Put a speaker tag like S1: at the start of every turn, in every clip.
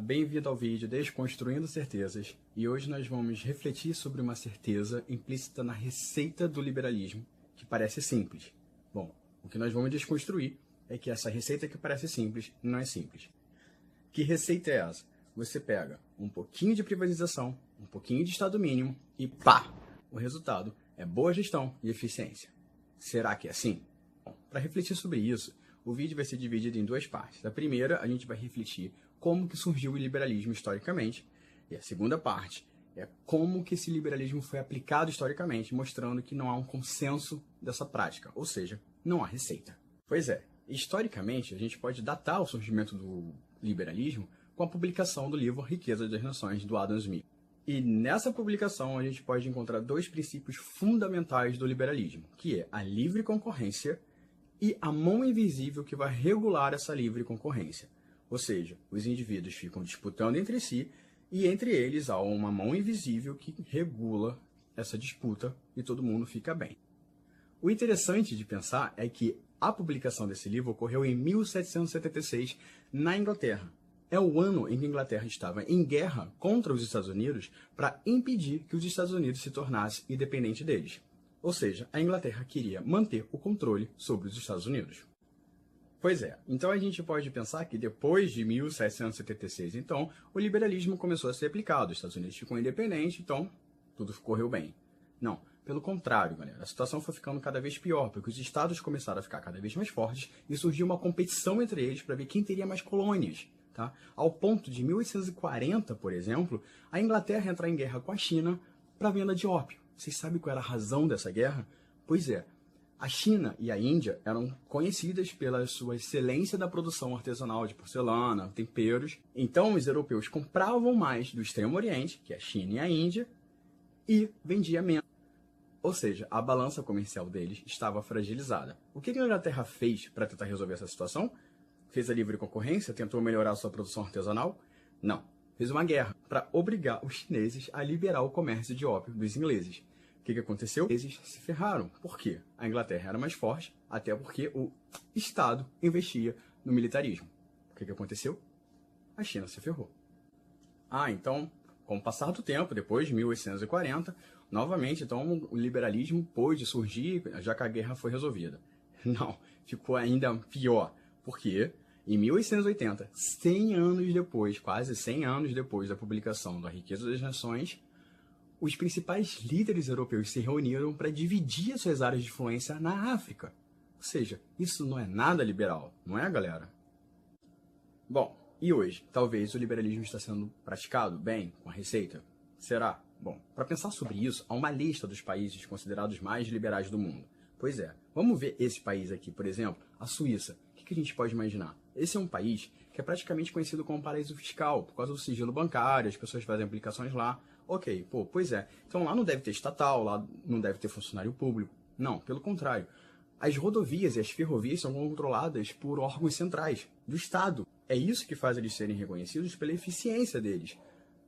S1: bem-vindo ao vídeo Desconstruindo Certezas, e hoje nós vamos refletir sobre uma certeza implícita na receita do liberalismo, que parece simples. Bom, o que nós vamos desconstruir é que essa receita que parece simples não é simples. Que receita é essa? Você pega um pouquinho de privatização, um pouquinho de Estado mínimo e pá! O resultado é boa gestão e eficiência. Será que é assim? Bom, para refletir sobre isso, o vídeo vai ser dividido em duas partes. A primeira, a gente vai refletir como que surgiu o liberalismo historicamente, e a segunda parte é como que esse liberalismo foi aplicado historicamente, mostrando que não há um consenso dessa prática, ou seja, não há receita. Pois é, historicamente, a gente pode datar o surgimento do liberalismo com a publicação do livro Riqueza das Nações, do Adam Smith. E nessa publicação a gente pode encontrar dois princípios fundamentais do liberalismo, que é a livre concorrência e a mão invisível que vai regular essa livre concorrência. Ou seja, os indivíduos ficam disputando entre si e entre eles há uma mão invisível que regula essa disputa e todo mundo fica bem. O interessante de pensar é que a publicação desse livro ocorreu em 1776 na Inglaterra. É o ano em que a Inglaterra estava em guerra contra os Estados Unidos para impedir que os Estados Unidos se tornassem independentes deles. Ou seja, a Inglaterra queria manter o controle sobre os Estados Unidos. Pois é, então a gente pode pensar que depois de 1776, então, o liberalismo começou a ser aplicado, os Estados Unidos ficou independente, então tudo correu bem. Não, pelo contrário, galera, a situação foi ficando cada vez pior, porque os estados começaram a ficar cada vez mais fortes e surgiu uma competição entre eles para ver quem teria mais colônias. Tá? Ao ponto de 1840, por exemplo, a Inglaterra entrar em guerra com a China para venda de ópio. Vocês sabem qual era a razão dessa guerra? Pois é, a China e a Índia eram conhecidas pela sua excelência da produção artesanal de porcelana, temperos. Então, os europeus compravam mais do Extremo Oriente, que é a China e a Índia, e vendiam menos. Ou seja, a balança comercial deles estava fragilizada. O que a Inglaterra fez para tentar resolver essa situação? Fez a livre concorrência? Tentou melhorar sua produção artesanal? Não. Fez uma guerra para obrigar os chineses a liberar o comércio de ópio dos ingleses. O que aconteceu? Eles se ferraram. Por quê? A Inglaterra era mais forte, até porque o Estado investia no militarismo. O que aconteceu? A China se ferrou. Então, com o passar do tempo, depois de 1840, novamente, então, o liberalismo pôde surgir, já que a guerra foi resolvida. Não, ficou ainda pior. Por quê? Em 1880, 100 anos depois, quase 100 anos depois da publicação da Riqueza das Nações, os principais líderes europeus se reuniram para dividir as suas áreas de influência na África. Ou seja, isso não é nada liberal, não é, galera? Bom, e hoje? Talvez o liberalismo está sendo praticado bem com a receita? Será? Bom, para pensar sobre isso, há uma lista dos países considerados mais liberais do mundo. Pois é, vamos ver esse país aqui, por exemplo, a Suíça. O que a gente pode imaginar? Esse é um país que é praticamente conhecido como paraíso fiscal, por causa do sigilo bancário, as pessoas fazem aplicações lá. Ok, pois é. Então lá não deve ter estatal, lá não deve ter funcionário público. Não, pelo contrário. As rodovias e as ferrovias são controladas por órgãos centrais do Estado. É isso que faz eles serem reconhecidos pela eficiência deles,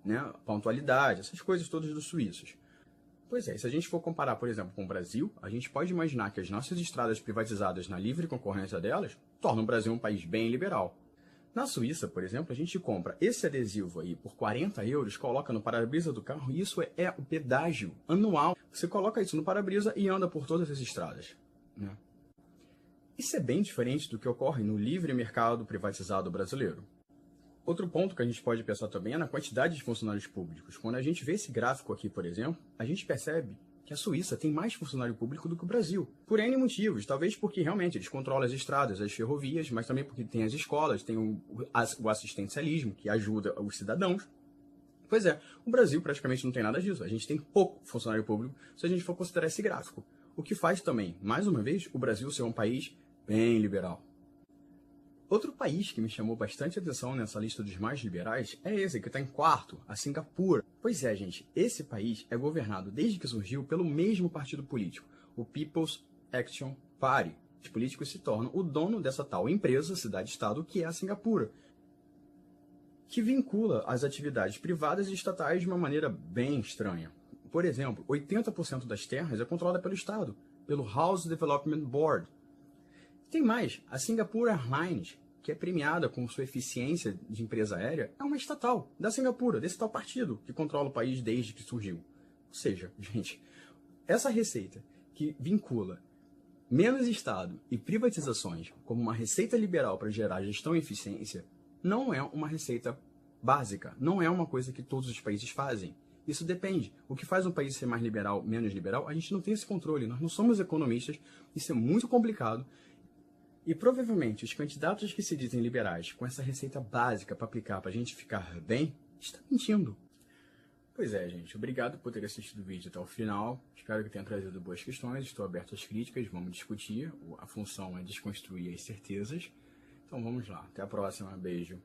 S1: né? Pontualidade, essas coisas todas dos suíços. Pois é, se a gente for comparar, por exemplo, com o Brasil, a gente pode imaginar que as nossas estradas privatizadas na livre concorrência delas tornam o Brasil um país bem liberal. Na Suíça, por exemplo, a gente compra esse adesivo aí por 40 euros, coloca no para-brisa do carro, e isso é o pedágio anual. Você coloca isso no para-brisa e anda por todas as estradas, né? Isso é bem diferente do que ocorre no livre mercado privatizado brasileiro. Outro ponto que a gente pode pensar também é na quantidade de funcionários públicos. Quando a gente vê esse gráfico aqui, por exemplo, a gente percebe que a Suíça tem mais funcionário público do que o Brasil. Por N motivos. Talvez porque realmente eles controlam as estradas, as ferrovias, mas também porque tem as escolas, tem o assistencialismo, que ajuda os cidadãos. Pois é, o Brasil praticamente não tem nada disso. A gente tem pouco funcionário público se a gente for considerar esse gráfico. O que faz também, mais uma vez, o Brasil ser um país bem liberal. Outro país que me chamou bastante atenção nessa lista dos mais liberais é esse, que está em quarto, a Singapura. Pois é, gente, esse país é governado desde que surgiu pelo mesmo partido político, o People's Action Party. Os políticos se tornam o dono dessa tal empresa, cidade-estado, que é a Singapura, que vincula as atividades privadas e estatais de uma maneira bem estranha. Por exemplo, 80% das terras é controlada pelo Estado, pelo House Development Board. Tem mais, a Singapore Airlines que é premiada com sua eficiência de empresa aérea é uma estatal, da Singapura, desse tal partido que controla o país desde que surgiu. Ou seja, gente, essa receita que vincula menos Estado e privatizações como uma receita liberal para gerar gestão e eficiência não é uma receita básica, não é uma coisa que todos os países fazem. Isso depende. O que faz um país ser mais liberal, menos liberal, a gente não tem esse controle. Nós não somos economistas, isso é muito complicado. E provavelmente os candidatos que se dizem liberais com essa receita básica para aplicar para a gente ficar bem, estão mentindo. Pois é, gente. Obrigado por ter assistido o vídeo até o final. Espero que tenha trazido boas questões. Estou aberto às críticas, vamos discutir. A função é desconstruir as certezas. Então vamos lá. Até a próxima. Beijo.